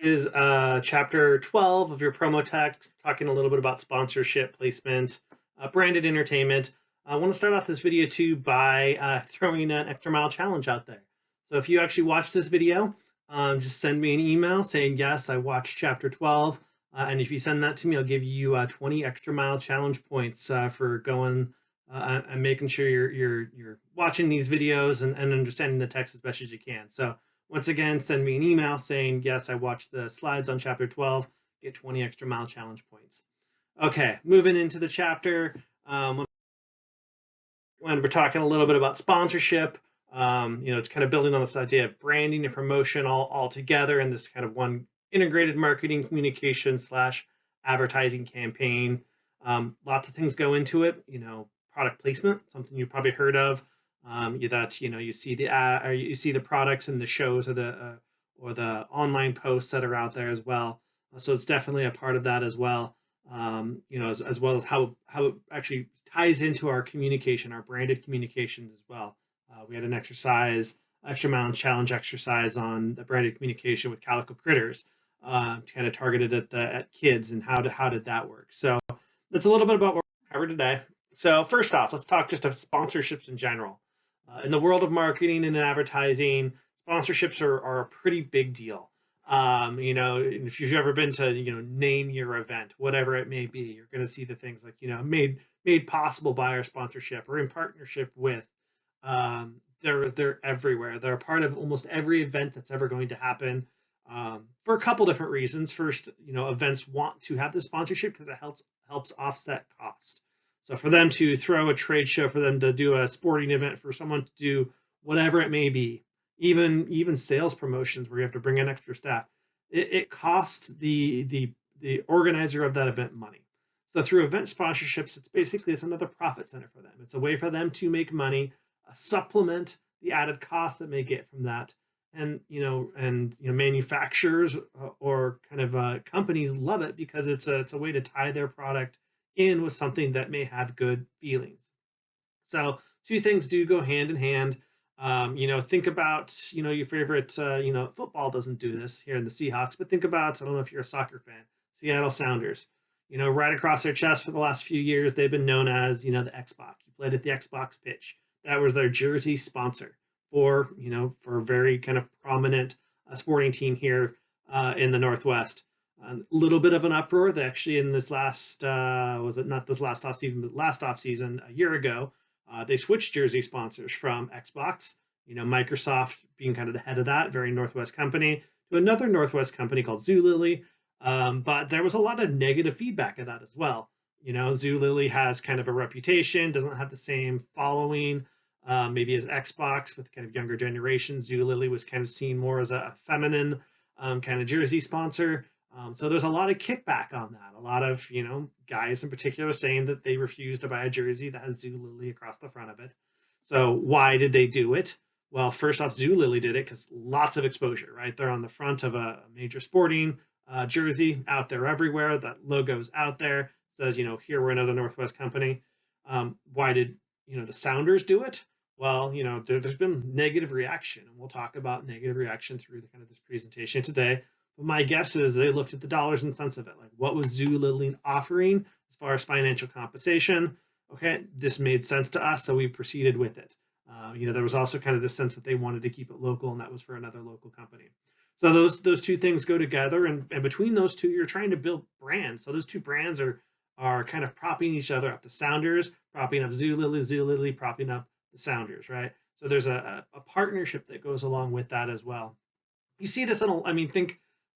Is chapter 12 of your promo text, talking a little bit about sponsorship, placement, branded entertainment. I want to start off this video too by throwing an extra mile challenge out there. So if you actually watch this video, just send me an email saying, yes, I watched chapter 12. And if you send that to me, I'll give you 20 extra mile challenge points for going and making sure you're watching these videos and understanding the text as best as you can. So once again, send me an email saying, yes, I watched the slides on chapter 12, get 20 extra mile challenge points. Okay, moving into the chapter, when we're talking a little bit about sponsorship, it's kind of building on this idea of branding and promotion all together in this kind of one integrated marketing communication slash advertising campaign. Lots of things go into it, product placement, something you've probably heard of. You see the or you see the products and the shows or the online posts that are out there as well. So it's definitely a part of that as well. As well as how it actually ties into our communication, our branded communications as well. We had an extra mile challenge exercise on the branded communication with Calico Critters, kind of targeted at kids, and how did that work? So that's a little bit about what we're covered today. So first off, let's talk just of sponsorships in general. In the world of marketing and advertising, sponsorships are a pretty big deal. If you've ever been to, name your event, whatever it may be, you're going to see the things like, made possible by our sponsorship or in partnership with. They're everywhere. They're a part of almost every event that's ever going to happen, for a couple different reasons. First, events want to have the sponsorship because it helps offset cost. So for them to throw a trade show, for them to do a sporting event, for someone to do whatever it may be, even sales promotions where you have to bring in extra staff, it costs the organizer of that event money. So through event sponsorships, it's another profit center for them. It's a way for them to make money, supplement the added cost that they get from that. And manufacturers or kind of companies love it because it's a way to tie their product in with something that may have good feelings. So two things do go hand in hand. Think about, your favorite, football doesn't do this here in the Seahawks, but think about, I don't know if you're a soccer fan, Seattle Sounders. Right across their chest for the last few years, they've been known as, the Xbox. You played at the Xbox pitch. That was their jersey sponsor for a very kind of prominent sporting team here in the Northwest. A little bit of an uproar. They actually, in this last, was it not this last off season, but last off season, a year ago, they switched jersey sponsors from Xbox, Microsoft being kind of the head of that, very Northwest company, to another Northwest company called Zulily. But there was a lot of negative feedback of that as well. Zulily has kind of a reputation, doesn't have the same following, maybe as Xbox with kind of younger generations. Zulily was kind of seen more as a feminine kind of jersey sponsor. So there's a lot of kickback on that. A lot of, guys in particular saying that they refuse to buy a jersey that has Zulily across the front of it. So why did they do it? Well, first off, Zulily did it because lots of exposure, right? They're on the front of a major sporting jersey out there everywhere. That logo's out there. It says, here we're another Northwest company. Why did, the Sounders do it? Well, there's been negative reaction, and we'll talk about negative reaction through the kind of this presentation today. But my guess is they looked at the dollars and cents of it. Like, what was Zulily offering as far as financial compensation? Okay, this made sense to us, so we proceeded with it. There was also kind of this sense that they wanted to keep it local, and that was for another local company. So those two things go together, and between those two, you're trying to build brands. So those two brands are kind of propping each other up. The Sounders propping up Zulily, Zulily propping up the Sounders, right? So there's a partnership that goes along with that as well. You see this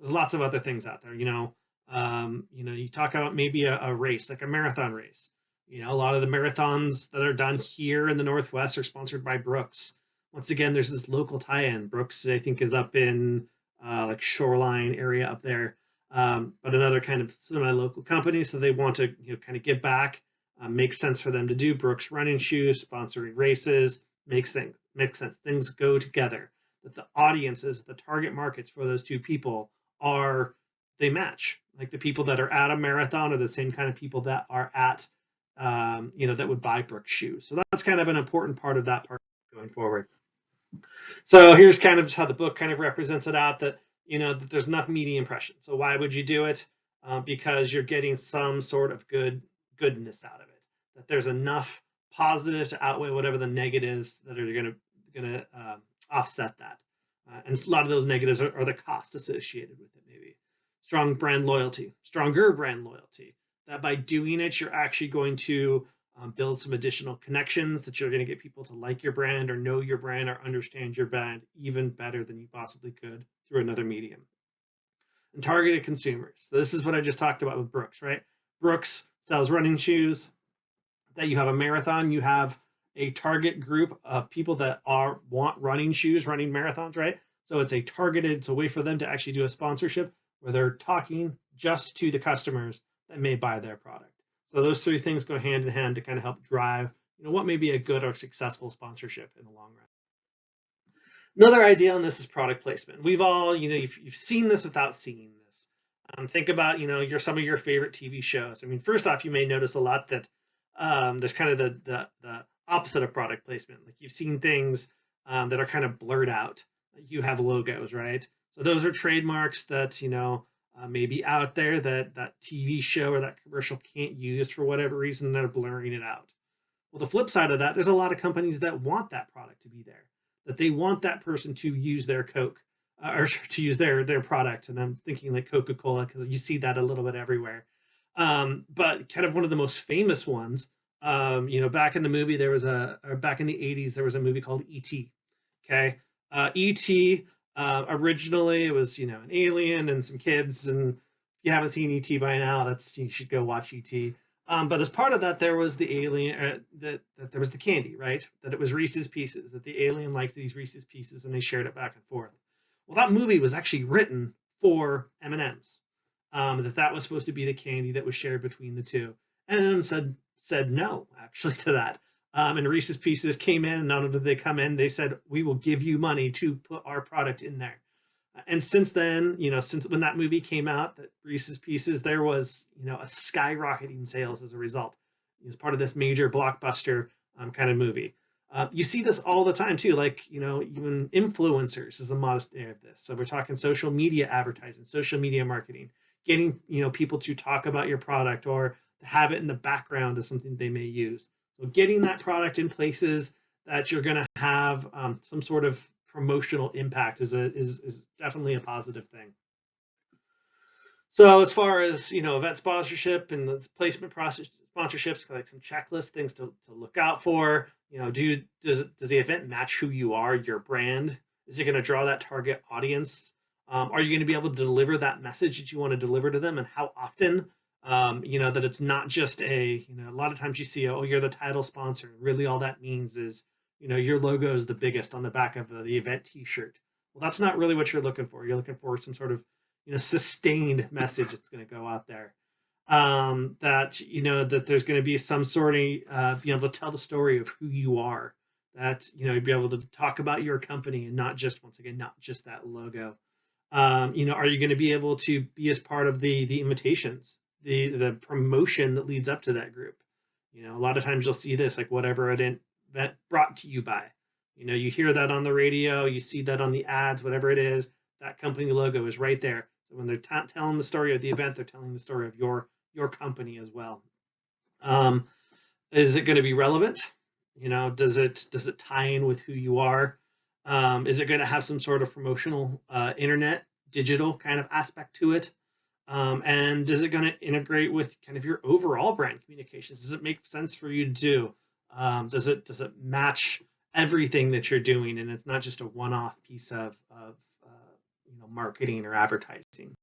there's lots of other things out there. You talk about maybe a race, like a marathon race. A lot of the marathons that are done here in the Northwest are sponsored by Brooks. Once again, there's this local tie-in. Brooks, I think, is up in like Shoreline area up there, but another kind of semi-local company. So they want to kind of give back. Makes sense for them to do. Brooks running shoes, sponsoring races, makes sense. Things go together. That the audiences, the target markets for those two people they match. Like the people that are at a marathon are the same kind of people that are at, that would buy Brooks shoes. So that's kind of an important part of that part going forward. So here's kind of how the book kind of represents it out, that that there's enough media impression. So why would you do it? Because you're getting some sort of goodness out of it. That there's enough positive to outweigh whatever the negatives that are gonna offset that. And a lot of those negatives are the cost associated with it. Maybe stronger brand loyalty. That by doing it, you're actually going to build some additional connections, that you're going to get people to like your brand or know your brand or understand your brand even better than you possibly could through another medium. And targeted consumers. So this is what I just talked about with Brooks, right? Brooks sells running shoes. That you have a marathon, you have a target group of people that want running shoes, running marathons, right? So it's a way for them to actually do a sponsorship where they're talking just to the customers that may buy their product. So those three things go hand in hand to kind of help drive, what may be a good or successful sponsorship in the long run. Another idea on this is product placement. We've all, you've seen this without seeing this. Think about, some of your favorite TV shows. I mean, first off, you may notice a lot that there's kind of the opposite of product placement. Like you've seen things that are kind of blurred out. You have logos, right? So those are trademarks that may be out there that TV show or that commercial can't use for whatever reason. They're blurring it out. Well, the flip side of that, there's a lot of companies that want that product to be there, that they want that person to use their Coke or to use their product. And I'm thinking like Coca-Cola, because you see that a little bit everywhere. But kind of one of the most famous ones, back in the movie, back in the 80s, there was a movie called E.T. Okay. E.T. Originally it was, an alien and some kids. And if you haven't seen E.T. by now, you should go watch E.T. But as part of that, there was the alien, that there was the candy, right? That it was Reese's Pieces, that the alien liked these Reese's Pieces and they shared it back and forth. Well, that movie was actually written for M&Ms. That was supposed to be the candy that was shared between the two. And M&Ms said no, actually, to that. And Reese's Pieces came in, and not only did they come in, they said, we will give you money to put our product in there. And since then, since when that movie came out, that Reese's Pieces, there was, a skyrocketing sales as a result. As part of this major blockbuster kind of movie. You see this all the time too, like, even influencers is a modest area of this. So we're talking social media advertising, social media marketing, getting, people to talk about your product or to have it in the background of something they may use. So getting that product in places that you're going to have some sort of promotional impact is definitely a positive thing. So as far as event sponsorship and the placement process, sponsorships, like some checklist things to look out for. Does the event match who you are, your brand? Is it going to draw that target audience? Are you going to be able to deliver that message that you want to deliver to them, and how often? That it's not just a lot of times you see, oh, you're the title sponsor. Really, all that means is your logo is the biggest on the back of the event T-shirt. Well, that's not really what you're looking for. You're looking for some sort of sustained message that's going to go out there. That there's going to be some sort of be able to tell the story of who you are. That you'd be able to talk about your company and not just that logo. Are you going to be able to be as part of the invitations, the promotion that leads up to that group? A lot of times you'll see this, like whatever event brought to you by. You hear that on the radio, you see that on the ads, whatever it is, that company logo is right there. So when they're telling the story of the event, they're telling the story of your company as well. Is it going to be relevant? Does it tie in with who you are? Is it going to have some sort of promotional internet, digital kind of aspect to it? And is it going to integrate with kind of your overall brand communications? Does it make sense for you to do? Does it match everything that you're doing, and it's not just a one-off piece of marketing or advertising?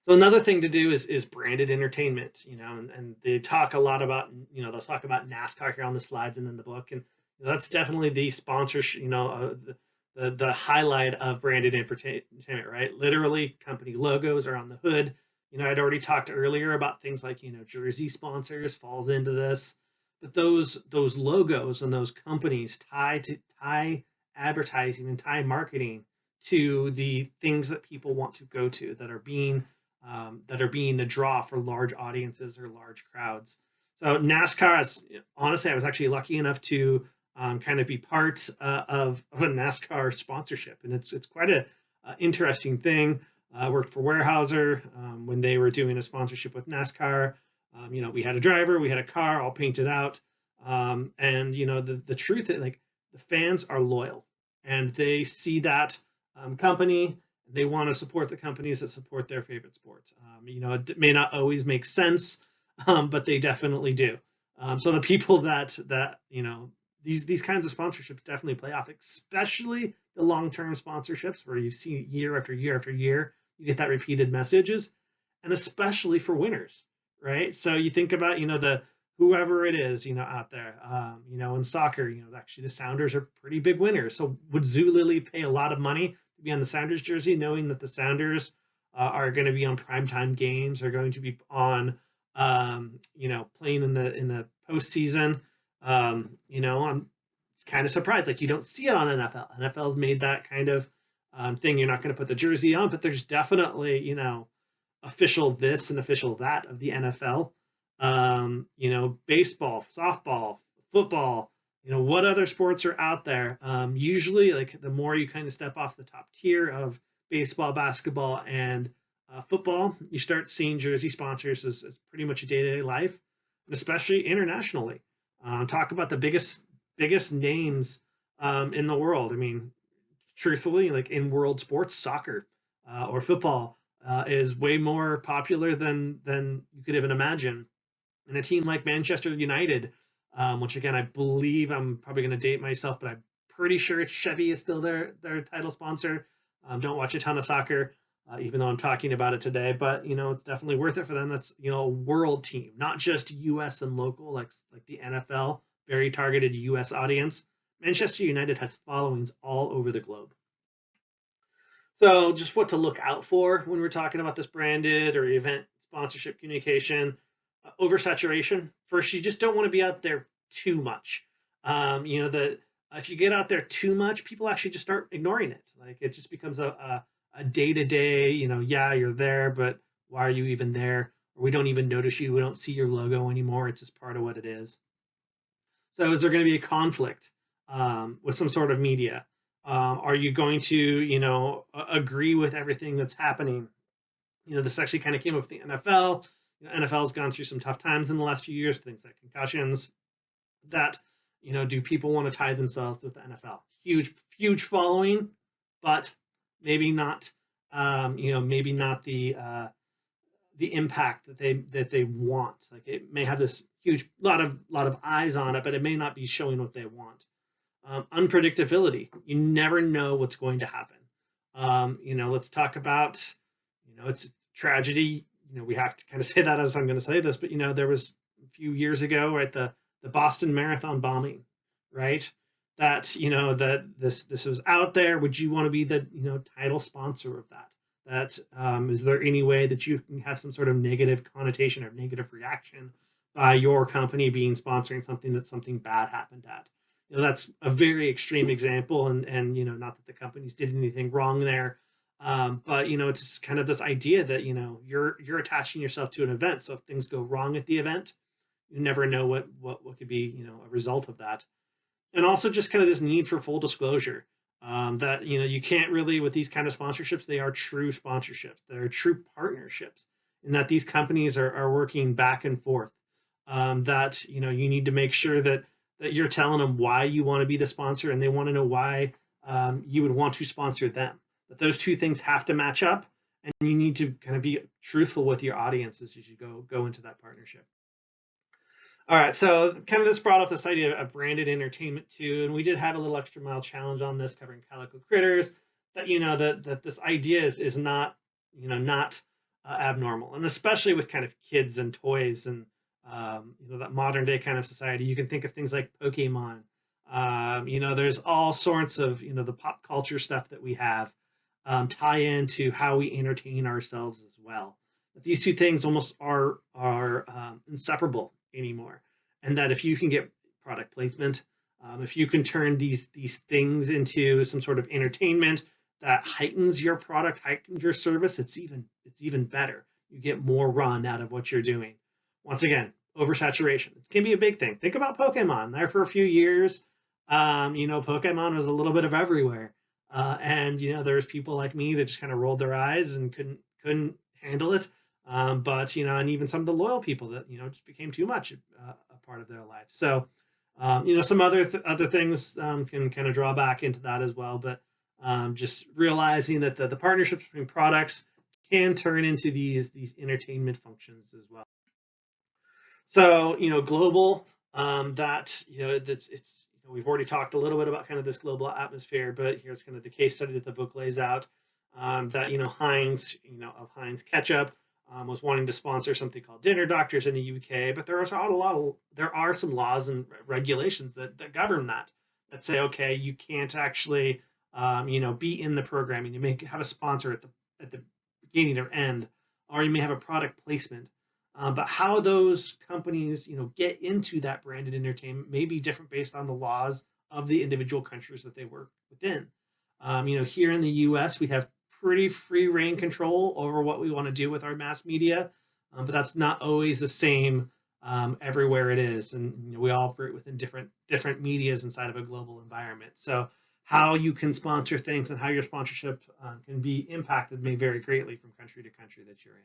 So another thing to do is branded entertainment, and they talk a lot about, they'll talk about NASCAR here on the slides and in the book, and that's definitely the sponsorship, the highlight of branded entertainment, right? Literally, company logos are on the hood. I'd already talked earlier about things like, jersey sponsors falls into this, but those logos and those companies tie advertising and tie marketing to the things that people want to go to, that are being the draw for large audiences or large crowds. So NASCAR, honestly, I was actually lucky enough to kind of be part of a NASCAR sponsorship, and it's quite interesting thing. Worked for Weyerhaeuser when they were doing a sponsorship with NASCAR. We had a driver, we had a car, all painted out. And the truth is, like, the fans are loyal, and they see that company. They want to support the companies that support their favorite sports. It may not always make sense, but they definitely do. So the people that these kinds of sponsorships definitely play off, especially the long-term sponsorships where you see year after year after year, you get that repeated messages, and especially for winners, right? So you think about the whoever it is out there, in soccer, actually the Sounders are pretty big winners. So would Zulily pay a lot of money to be on the Sounders jersey, knowing that the Sounders are going to be on primetime games, are going to be on playing in the postseason? I'm kind of surprised. Like, you don't see it on NFL. NFL's made that kind of thing. You're not going to put the jersey on, but there's definitely official this and official that of the NFL. Baseball, softball, football. What other sports are out there? Usually, like, the more you kind of step off the top tier of baseball, basketball, and football, you start seeing jersey sponsors as pretty much a day-to-day life, and especially internationally. Talk about the biggest names in the world. I mean, truthfully, like, in world sports, soccer or football is way more popular than you could even imagine. And a team like Manchester United, which again, I believe, I'm probably going to date myself, but I'm pretty sure Chevy is still their title sponsor. Don't watch a ton of soccer, even though I'm talking about it today, but it's definitely worth it for them. That's a world team, not just U.S. and local, like the NFL, very targeted U.S. audience. Manchester United has followings all over the globe. So just what to look out for when we're talking about this branded or event sponsorship communication. Oversaturation. First, you just don't want to be out there too much. If you get out there too much, people actually just start ignoring it. Like, it just becomes a day-to-day, yeah, you're there, but why are you even there? Or we don't even notice you. We don't see your logo anymore. It's just part of what it is. So is there going to be a conflict with some sort of media? Are you going to, agree with everything that's happening? This actually kind of came up with the NFL. NFL's gone through some tough times in the last few years, things like concussions. That, do people want to tie themselves with the NFL? Huge following, but maybe not, maybe not the impact that they want. Like, it may have this huge lot of eyes on it, but it may not be showing what they want. Unpredictability. You never know what's going to happen. Let's talk about, it's tragedy. We have to kind of say that as I'm going to say this, but there was a few years ago, right, the Boston Marathon bombing, right? That that this was out there. Would you want to be the title sponsor of that? Is there any way that you can have some sort of negative connotation or negative reaction by your company being sponsoring something bad happened at? That's a very extreme example, and not that the companies did anything wrong there. But it's kind of this idea that you're attaching yourself to an event. So if things go wrong at the event, you never know what could be a result of that. And also just kind of this need for full disclosure, that you can't really, with these kind of sponsorships, they are true sponsorships, they're true partnerships, in that these companies are working back and forth. That you need to make sure that you're telling them why you want to be the sponsor, and they want to know why you would want to sponsor them. But those two things have to match up, and you need to kind of be truthful with your audiences as you go into that partnership. All right, so kind of this brought up this idea of branded entertainment too, and we did have a little extra mile challenge on this covering Calico Critters. That that this idea is not not abnormal, and especially with kind of kids and toys and that modern day kind of society. You can think of things like Pokemon. There's all sorts of the pop culture stuff that we have tie into how we entertain ourselves as well. But these two things almost are inseparable anymore, and that if you can get product placement, if you can turn these things into some sort of entertainment that heightens your product, heightens your service, it's even better. You get more run out of what you're doing. Once again, oversaturation. It can be a big thing. Think about Pokemon. There for a few years, Pokemon was a little bit of everywhere. And there's people like me that just kind of rolled their eyes and couldn't handle it. But and even some of the loyal people that just became too much a part of their life. So some other things can kind of draw back into that as well. But just realizing that the partnerships between products can turn into these entertainment functions as well. So global, that that's it's we've already talked a little bit about kind of this global atmosphere, but here's kind of the case study that the book lays out. That Heinz, of Heinz ketchup, was wanting to sponsor something called Dinner Doctors in the UK, but there are some laws and regulations that govern that say, okay, you can't actually be in the programming. You may have a sponsor at the beginning or end, or you may have a product placement. But how those companies, get into that branded entertainment may be different based on the laws of the individual countries that they work within. Here in the U.S., we have pretty free reign control over what we want to do with our mass media, but that's not always the same everywhere it is, and we all operate within different medias inside of a global environment. So how you can sponsor things and how your sponsorship can be impacted may vary greatly from country to country that you're in.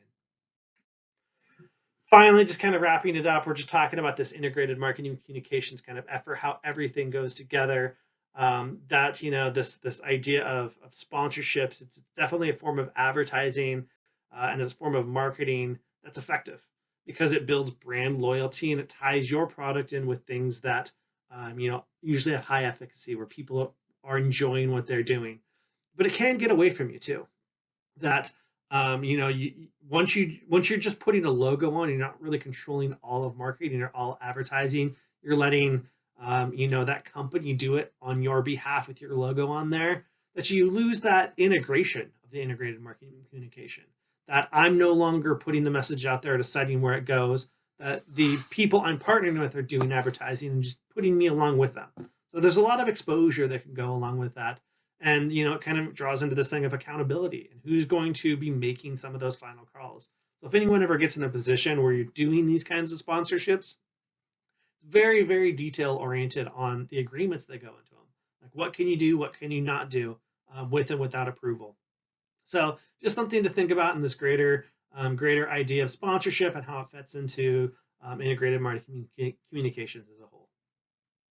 Finally, just kind of wrapping it up, we're just talking about this integrated marketing communications kind of effort, how everything goes together. That this idea of sponsorships, it's definitely a form of advertising and it's a form of marketing that's effective because it builds brand loyalty and it ties your product in with things that usually have high efficacy, where people are enjoying what they're doing. But it can get away from you too. That once you're just putting a logo on, you're not really controlling all of marketing or all advertising. You're letting that company do it on your behalf with your logo on there. That you lose that integration of the integrated marketing communication. That I'm no longer putting the message out there, deciding where it goes. That the people I'm partnering with are doing advertising and just putting me along with them. So there's a lot of exposure that can go along with that. And it kind of draws into this thing of accountability and who's going to be making some of those final calls. So if anyone ever gets in a position where you're doing these kinds of sponsorships, very, very detail oriented on the agreements that go into them. Like what can you do, what can you not do with and without approval. So just something to think about in this greater idea of sponsorship and how it fits into integrated marketing communications as a whole.